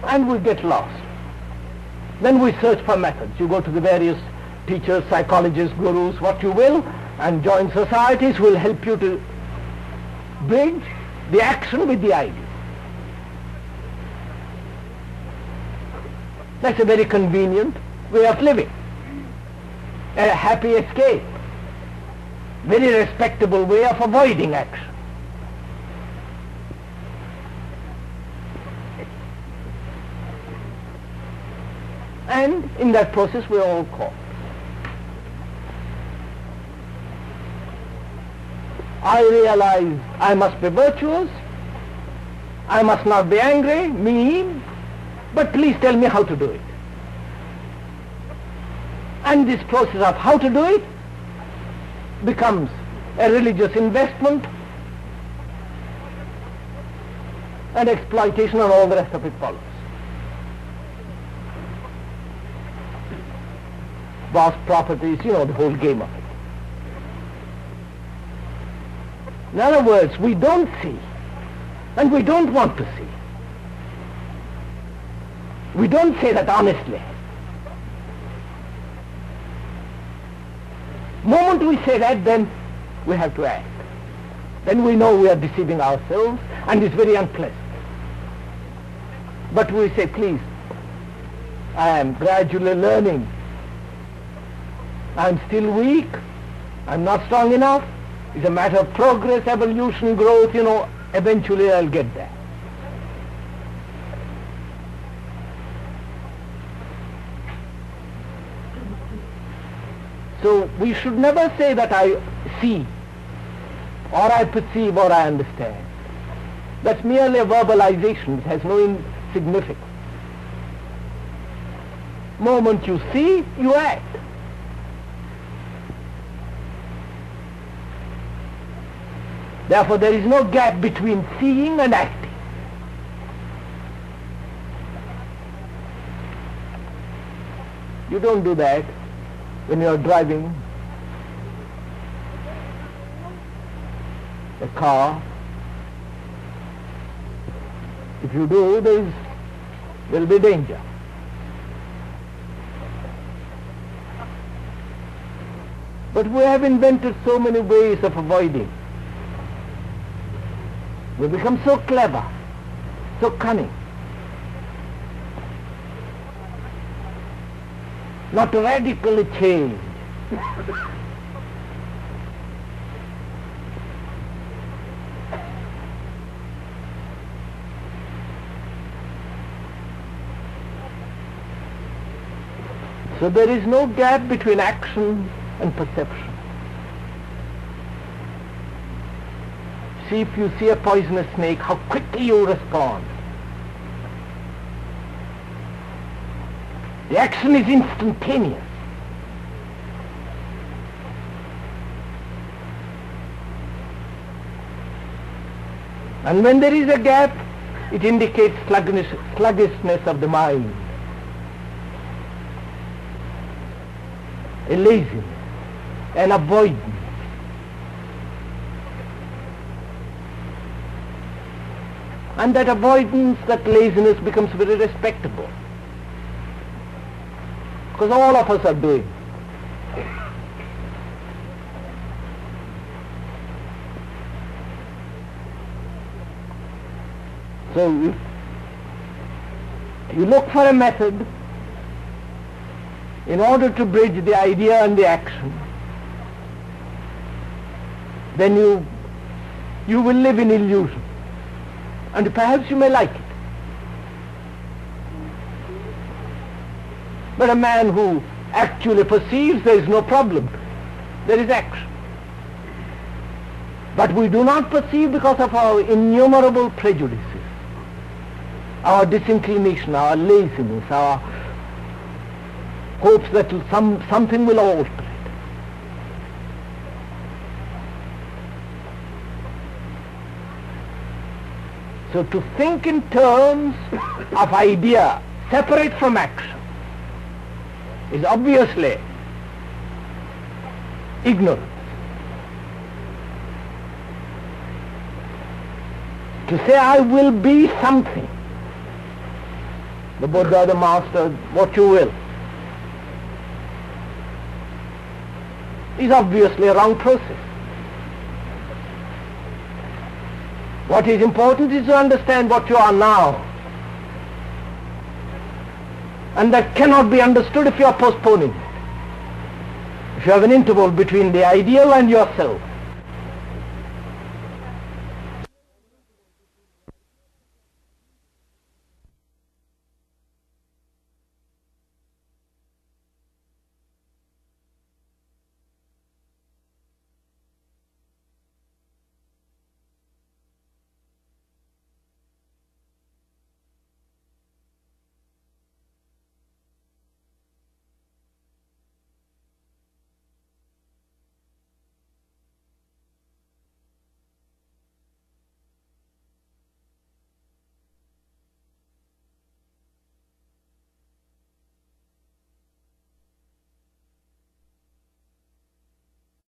and we get lost. Then we search for methods. You go to the various teachers, psychologists, gurus, what you will, and join societies will help you to bridge the action with the idea. That's a very convenient way of living, a happy escape, very respectable way of avoiding action. And in that process we are all caught. I realize I must be virtuous, I must not be angry, mean, but please tell me how to do it. And this process of how to do it becomes a religious investment and exploitation, and all the rest of it follows. Vast properties, you know, the whole game of it. In other words, we don't see, and we don't want to see. We don't say that honestly. Moment we say that, then we have to act. Then we know we are deceiving ourselves, and it's very unpleasant. But we say, please, I am gradually learning. I'm still weak. I'm not strong enough. It's a matter of progress, evolution, growth, you know, eventually I'll get there. So we should never say that I see, or I perceive, or I understand. That's merely a verbalization. It has no significance. Moment you see, you act. Therefore, there is no gap between seeing and acting. You don't do that when you are driving a car. If you do, there will be danger. But we have invented so many ways of avoiding. We become so clever, so cunning, not to radically change. So there is no gap between action and perception. See, if you see a poisonous snake, how quickly you respond. The action is instantaneous. And when there is a gap, it indicates sluggishness of the mind, a laziness, an avoidance. And that avoidance, that laziness becomes very respectable. Because all of us are doing. So you look for a method in order to bridge the idea and the action. Then you will live in illusion. And perhaps you may like it. But a man who actually perceives, there is no problem. There is action. But we do not perceive because of our innumerable prejudices, our disinclination, our laziness, our hopes that something will alter it. So to think in terms of idea separate from action is obviously ignorance. To say I will be something the Buddha, the Master, what you will, is obviously a wrong process. What is important is to understand what you are now. And that cannot be understood if you are postponing it. If you have an interval between the ideal and yourself,